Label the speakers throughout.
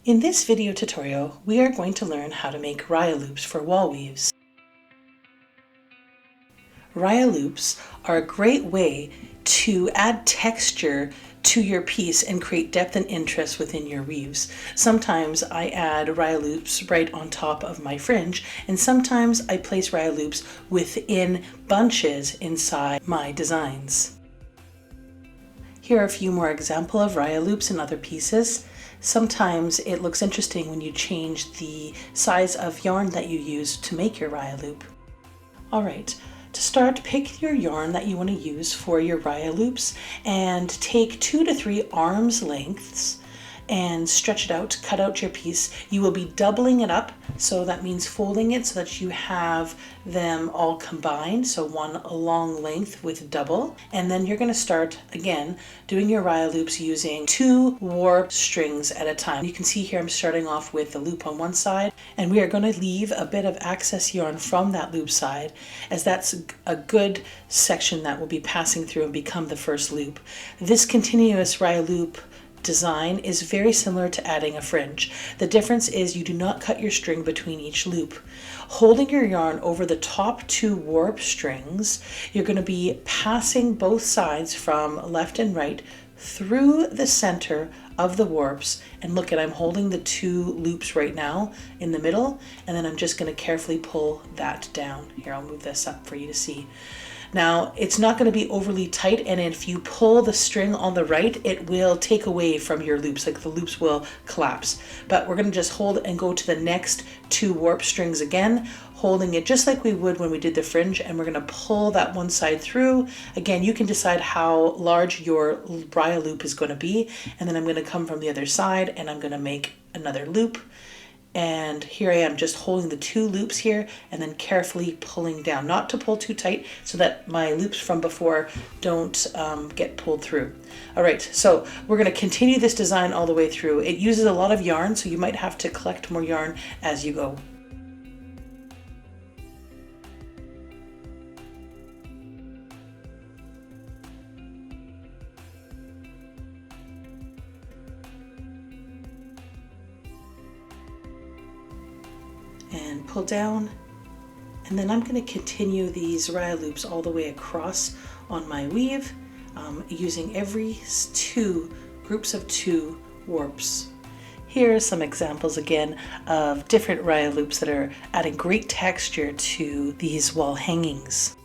Speaker 1: In this video tutorial, we are going to learn how to make Rya loops for wall weaves. Rya loops are a great way to add texture to your piece and create depth and interest within your weaves. Sometimes I add Rya loops right on top of my fringe, and sometimes I place Rya loops within bunches inside my designs. Here are a few more examples of Rya loops in other pieces. Sometimes it looks interesting when you change the size of yarn that you use to make your Rya loop. Alright, to start, pick your yarn that you want to use for your Rya loops and take 2 to 3 arms lengths and stretch it out, cut out your piece. You will be doubling it up, so that means folding it so that you have them all combined, so one long length with double. And then you're going to start again doing your Rya loops using 2 warp strings at a time. You can see here I'm starting off with the loop on one side, and we are going to leave a bit of excess yarn from that loop side, as that's a good section that will be passing through and become the first loop. This continuous Rya loop design is very similar to adding a fringe. The difference is you do not cut your string between each loop. Holding your yarn over the top 2 warp strings, you're going to be passing both sides from left and right through the center of the warps. And look, I'm holding the 2 loops right now in the middle, and then I'm just going to carefully pull that down. Here, I'll move this up for you to see. Now, it's not going to be overly tight, and if you pull the string on the right, it will take away from your loops, like the loops will collapse. But we're going to just hold and go to the next 2 warp strings again, holding it just like we would when we did the fringe, and we're going to pull that one side through. Again, you can decide how large your Rya loop is going to be, and then I'm going to come from the other side and I'm going to make another loop. And here I am just holding the 2 loops here and then carefully pulling down, not to pull too tight so that my loops from before don't get pulled through. All right, so we're going to continue this design all the way through. It uses a lot of yarn, so you might have to collect more yarn as you go. And pull down, and then I'm going to continue these Rya loops all the way across on my weave, using every 2 groups of 2 warps. Here are some examples again of different Rya loops that are adding great texture to these wall hangings.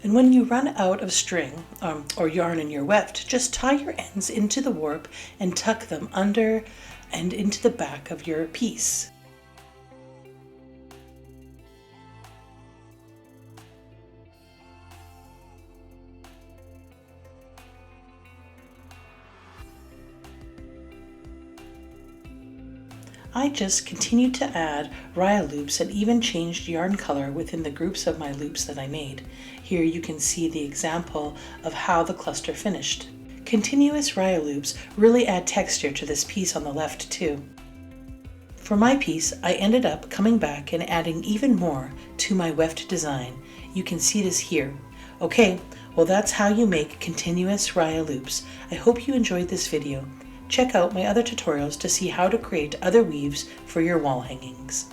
Speaker 1: And when you run out of string or yarn in your weft, just tie your ends into the warp and tuck them under and into the back of your piece. I just continued to add Rya loops and even changed yarn color within the groups of my loops that I made. Here you can see the example of how the cluster finished. Continuous Rya loops really add texture to this piece on the left too. For my piece, I ended up coming back and adding even more to my weft design. You can see this here. Okay, well that's how you make continuous Rya loops. I hope you enjoyed this video. Check out my other tutorials to see how to create other weaves for your wall hangings.